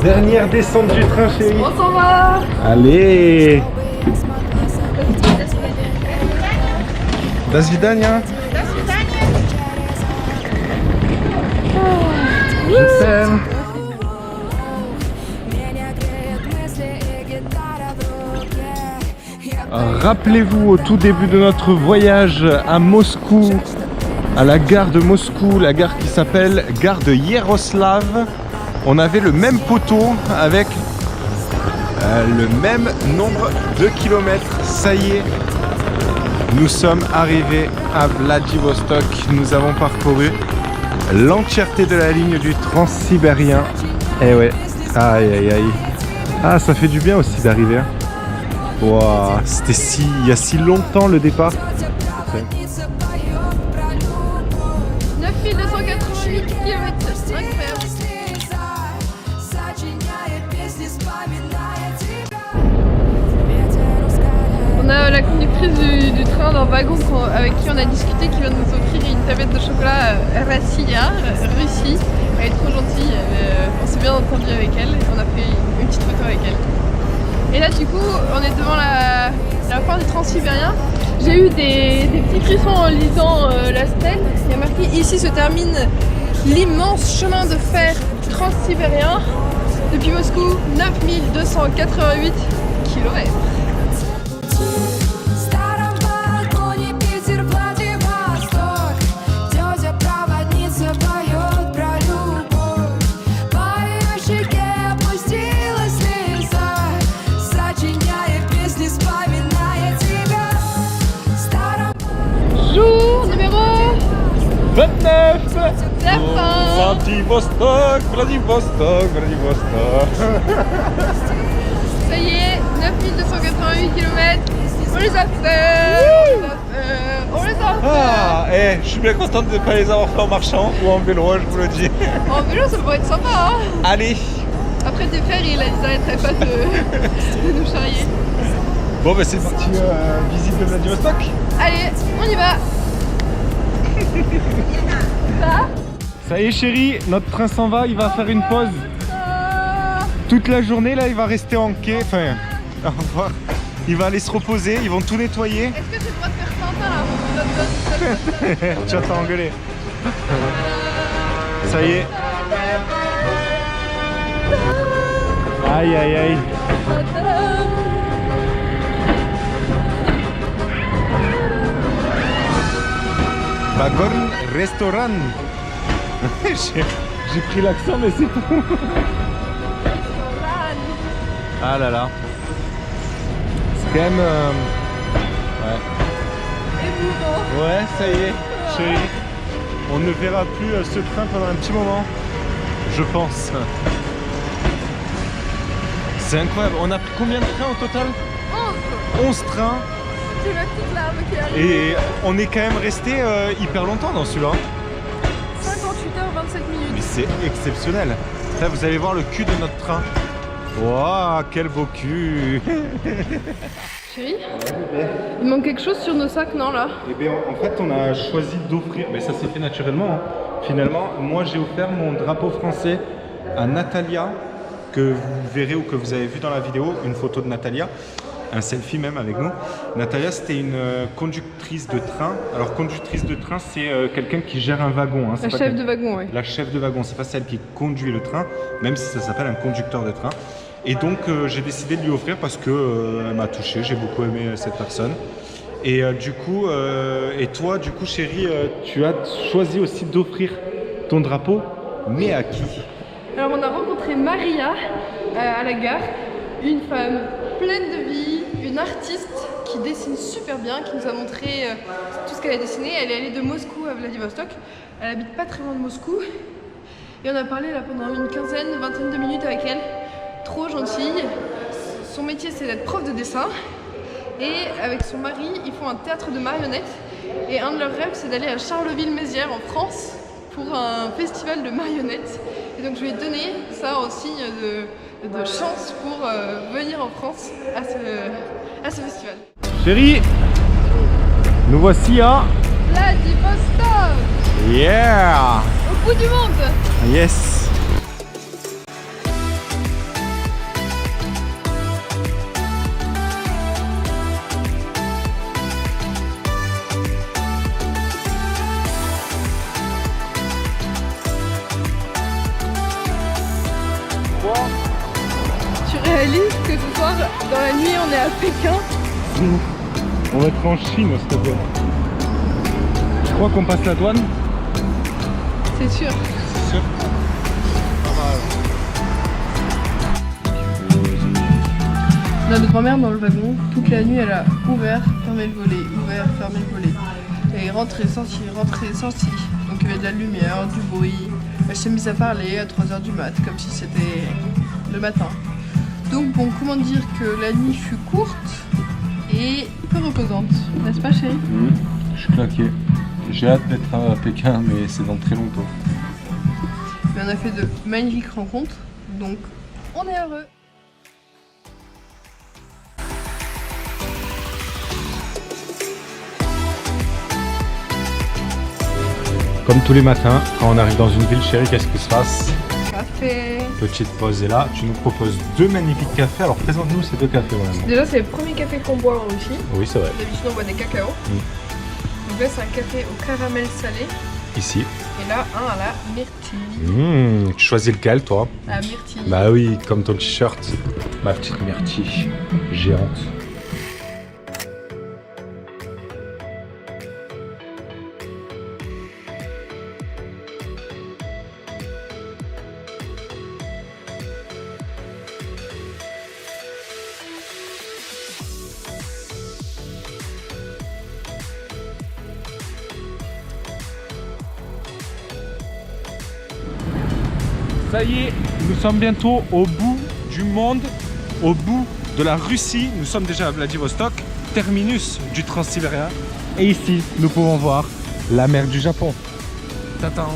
Dernière descente du train, chérie. On s'en va. Allez. Das vidania. Je t'aime. Rappelez-vous au tout début de notre voyage à Moscou, à la gare de Moscou, la gare qui s'appelle gare de Yaroslav. On avait le même poteau avec le même nombre de kilomètres. Ça y est, nous sommes arrivés à Vladivostok. Nous avons parcouru l'entièreté de la ligne du transsibérien. Eh ouais, aïe aïe aïe. Ah, ça fait du bien aussi d'arriver. Hein. Wow, c'était il y a si longtemps le départ. 9288 km, incroyable. On a la conductrice du train d'un wagon avec qui on a discuté, qui vient de nous offrir une tablette de chocolat Rassia, Russie. Elle est trop gentille, on s'est bien entendu avec elle, on a fait une petite photo avec elle. Et là du coup on est devant la fin du transsibérien. J'ai eu des petits frissons en lisant la stèle. Il y a marqué ici se termine l'immense chemin de fer transsibérien depuis Moscou, 9288 km. Jour numéro 29. la fin. Vladivostok, Vladivostok, Vladivostok. Ça y est, 9288 km. On les a fait. On les a fait. Ah, je suis bien contente de ne pas les avoir fait en marchant ou en vélo, je vous le dis. En vélo, ça pourrait être sympa. Hein. Allez. Après tes frères, ils n'arrêteraient pas de nous charrier. Bon, bah c'est parti, visite de Vladivostok. Allez, on y va. Ça y est chérie, notre train s'en va, il va faire une pause. Toute la journée là, il va rester en quai, enfin, au revoir. Il va aller se reposer, ils vont tout nettoyer. Est-ce que tu dois te faire sympa là? Tu vas t'engueuler. Ça y est. Aïe aïe aïe. Bagorn Restaurant. J'ai pris l'accent mais c'est tout. Ah là là. C'est quand même... ouais. Émouvant. Ouais, ça y est, chérie. On ne verra plus ce train pendant un petit moment, je pense. C'est incroyable. On a pris combien de trains au total? 11 trains. C'est ma petite larme qui arrive. Et on est quand même resté hyper longtemps dans celui-là. 58h27 minutes. Mais c'est exceptionnel. Là, vous allez voir le cul de notre train. Waouh, quel beau cul. Chérie, il manque quelque chose sur nos sacs, non là? Eh bien, en fait, on a choisi d'offrir, mais ça s'est fait naturellement. Hein. Finalement, moi j'ai offert mon drapeau français à Natalia, que vous verrez ou que vous avez vu dans la vidéo, une photo de Natalia. Un selfie même avec nous. Natalia, c'était une conductrice de train. Alors conductrice de train, c'est quelqu'un qui gère un wagon. Hein. La chef de wagon, oui. La chef de wagon, c'est pas celle qui conduit le train, même si ça s'appelle un conducteur de train. Et donc j'ai décidé de lui offrir parce que elle m'a touché, j'ai beaucoup aimé cette personne. Et du coup, et toi, du coup, chérie, tu as choisi aussi d'offrir ton drapeau, mais à qui? Alors on a rencontré Maria à la gare, une femme pleine de vie, une artiste qui dessine super bien, qui nous a montré tout ce qu'elle a dessiné. Elle est allée de Moscou à Vladivostok, elle habite pas très loin de Moscou. Et on a parlé là pendant une vingtaine de minutes avec elle, trop gentille. Son métier c'est d'être prof de dessin. Et avec son mari, ils font un théâtre de marionnettes. Et un de leurs rêves, c'est d'aller à Charleville-Mézières en France pour un festival de marionnettes. Et donc je lui ai donné ça en signe de chance pour venir en France à ce festival. Chérie, nous voici à Vladivostok. Yeah. Au bout du monde. Yes. Lynn que ce soir, dans la nuit, on est à Pékin. On va être en Chine, s'il te plaît. Tu crois qu'on passe la douane? C'est sûr. C'est sûr. On a notre grand-mère dans le wagon. Toute la nuit, elle a ouvert, fermé le volet, ouvert, fermé le volet. Et rentré, sorti, rentré, sorti. Donc il y avait de la lumière, du bruit. Elle s'est mise à parler à 3h du mat, comme si c'était le matin. Donc bon, comment dire que la nuit fut courte et peu reposante, n'est-ce pas chérie? Je suis claqué. J'ai hâte d'être à Pékin, mais c'est dans très longtemps. Mais on a fait de magnifiques rencontres, donc on est heureux. Comme tous les matins, quand on arrive dans une ville, chérie, qu'est-ce qui se passe? Café. Petite pause, et là, tu nous proposes deux magnifiques cafés. Alors présente-nous ces deux cafés, vraiment. Déjà, c'est le premier café qu'on boit en Russie. Oui, c'est vrai. D'habitude, on boit des cacao. Donc là, c'est un café au caramel salé. Ici. Et là, un à la myrtille. Tu choisis lequel, toi? La myrtille. Bah oui, comme ton t-shirt. Ma petite myrtille géante. Ça y est, nous sommes bientôt au bout du monde, au bout de la Russie. Nous sommes déjà à Vladivostok, terminus du Transsibérien. Et ici, nous pouvons voir la mer du Japon. Tatan.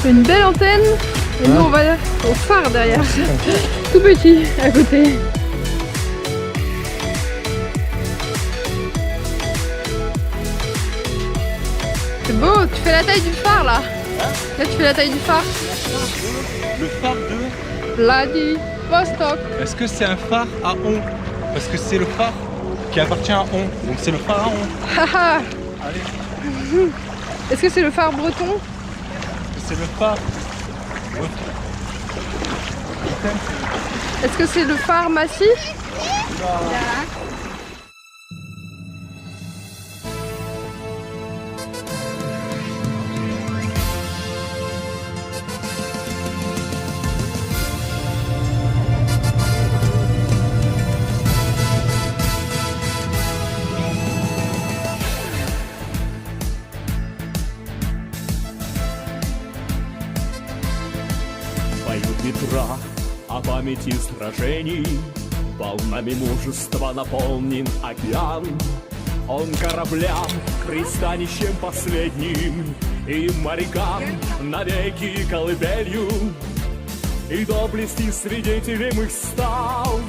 C'est une belle antenne et nous on va au phare derrière, tout petit à côté. C'est beau, tu fais la taille du phare là. Là tu fais la taille du phare. Le phare de Vladivostok. Est-ce que c'est un phare à on? Parce que c'est le phare qui appartient à on, donc c'est le phare à on. Haha. Allez. Est-ce que c'est le phare breton? C'est le phare. Est-ce que c'est le phare massif? Поют ветра о памяти сражений, волнами мужества наполнен океан. Он кораблям, пристанищем последним, и морякам навеки колыбелью, и доблести свидетелем их стал.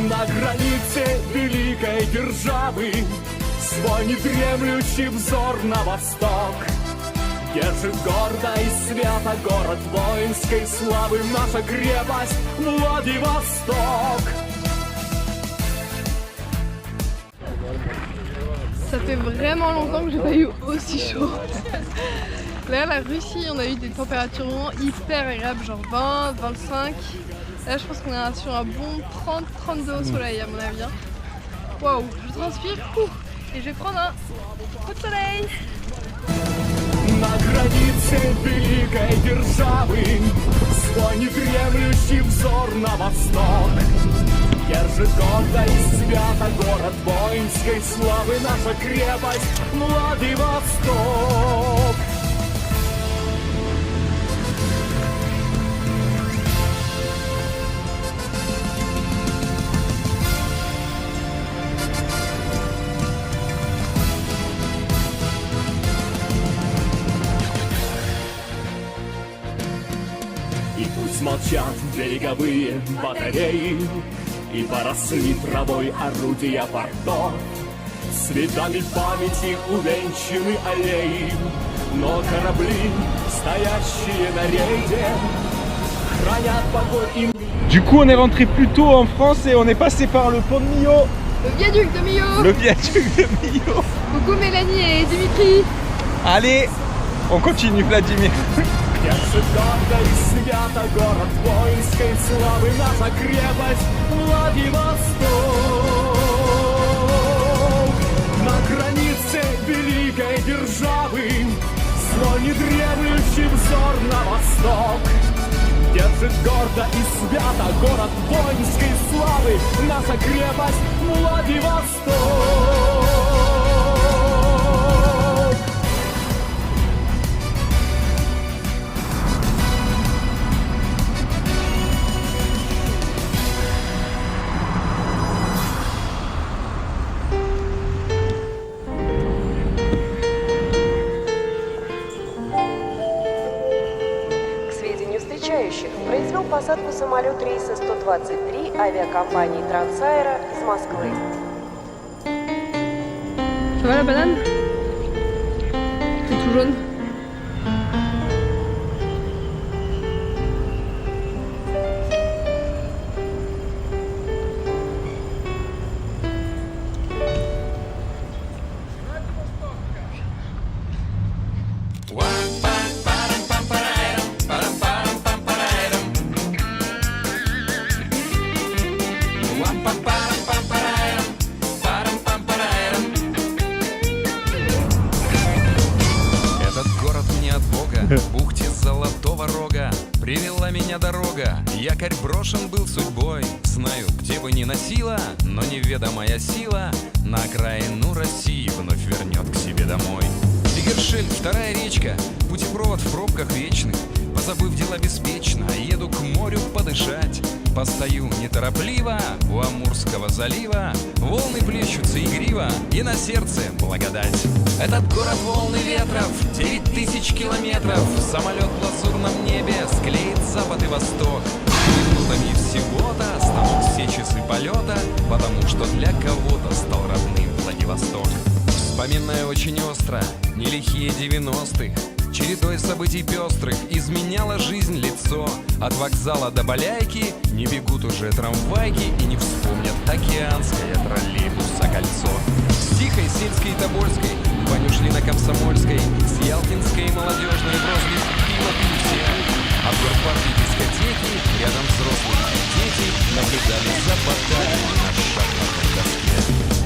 На границе великой державы свой недремлющий взор на восток. Держит гордо и свято город воинской славы, наша крепость Владивосток. Ça fait vraiment longtemps que j'ai pas eu aussi chaud. Là, la Russie, on a eu des températures vraiment hyper agréables, genre 20, 25. Là, je pense qu'on est sur un bon 30, 32 au soleil, à mon avis. Waouh, je transpire. Et je vais prendre un coup de soleil. На границе великой державы свой недремлющий взор на восток. Держит гордо и свято город воинской славы, наша крепость Владивосток. И пусть молчат береговые батареи, и поросли травой орудия портов. Цветами памяти увенчаны аллеи, но корабли, стоящие на рейде, хранят покой и мир. Du coup, on est rentré plus tôt en France et on est passé par le pont de Millau. Le viaduc de Millau. Le viaduc de Millau. Coucou Mélanie et Dimitri. Allez, on continue Vladimir. Держит гордо и свято город воинской славы, наша крепость Владивосток. На границе великой державы свой недремлющий взор на восток. Держит гордо и свято город воинской славы, наша крепость Владивосток. Произвел посадку самолет рейса 123 авиакомпании Трансаэро из Москвы. Ça va la banane? C'est tout jaune. В бухте Золотого Рога привела меня дорога. Якорь брошен был судьбой. Знаю, где бы ни носила, но неведомая сила на окраину России вновь вернет к себе домой. Тигершель, вторая речка, путепровод в пробках вечных. Позабыв дела беспечно, еду к морю подышать. Постою неторопливо у Амурского залива. Волны плещутся игриво, и на сердце благодать. Этот город волны ветров, 9000 километров. Самолет в лазурном небе склеит запад и восток. Минутами всего-то станут все часы полета, потому что для кого-то стал родным Владивосток. Вспоминаю очень остро нелихие 90-х. Чередой событий пестрых изменяла жизнь лицо. От вокзала до Баляйки не бегут уже трамвайки и не вспомнят океанское троллейбуса кольцо. С Тихой, Сельской и Тобольской Ванюшли на Комсомольской, с Ялтинской молодежной в розлив пиво пили все. А в горпарке дискотеки рядом взрослые дети наблюдали за баталиями на шахматной доске.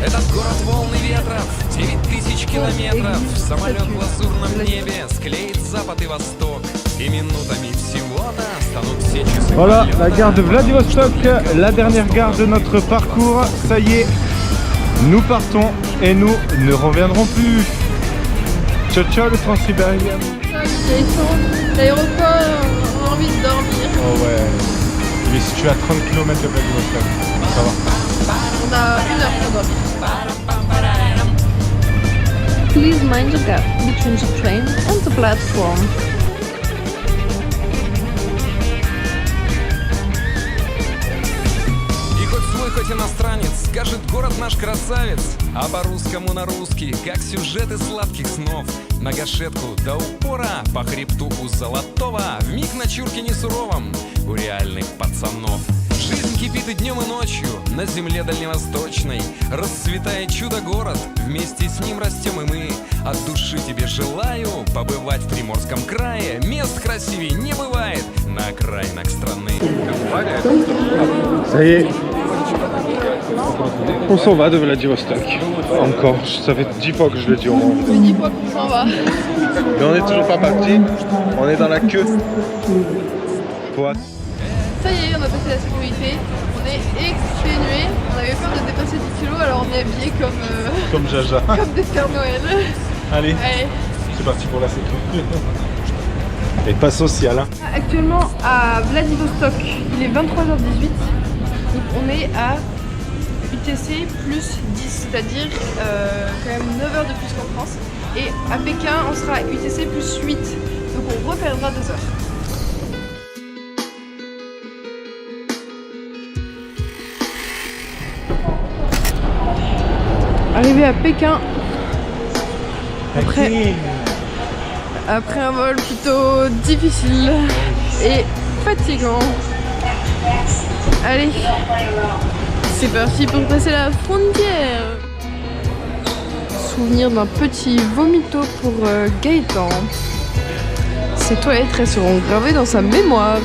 Этот город волны ветров, 9000 километров. Самолет в лазурном небе склеит запад и восток. Et minutami всего-то станут все часы. Voilà, la gare de Vladivostok, la dernière gare de notre parcours. Ça y est, nous partons et nous ne reviendrons plus. Ciao ciao le Transsibérien. L'aéroport, on a envie de dormir. Oh ouais, mais si tu es à 30 km de Vladivostok, ça va. On a 1 heure pour dormir. Please mind the gap between the train and the platform. И хоть свой, хоть иностранец, скажет город наш красавец. А по-русскому на русский, как сюжеты сладких снов. На гашетку до упора, по хребту у Золотого. Вмиг на чурке не суровом, у реальных пацанов. Жизнь кипит и днем, и ночью на земле дальневосточной. Расцветает чудо-город, вместе с ним растем и мы. От души тебе желаю побывать в Приморском крае. Мест красивее не бывает на окраинах страны. Ça y est, on s'en va de Vladivostok. Encore, ça fait 10 fois que je le dis au moins. Ça fait 10 fois qu'on s'en va. Mais on n'est toujours pas parti, on est dans la queue. Ça y est, on a passé la sécurité. On est exténués. On avait peur de dépasser 10 kilos, alors on est habillés Comme Jaja. comme des Pères Noël. Allez, Allez. c'est parti pour la sécurité. Et pas social, hein. Actuellement à Vladivostok, il est 23h18. Donc on est à UTC plus 10, c'est-à-dire quand même 9 heures de plus qu'en France. Et à Pékin, on sera à UTC plus 8. Donc on reperdra 2 heures. Arrivé à Pékin, après un vol plutôt difficile et fatigant. Allez, c'est parti pour passer la frontière. Souvenir d'un petit vomito pour Gaëtan. Ces toilettes resteront gravées dans sa mémoire.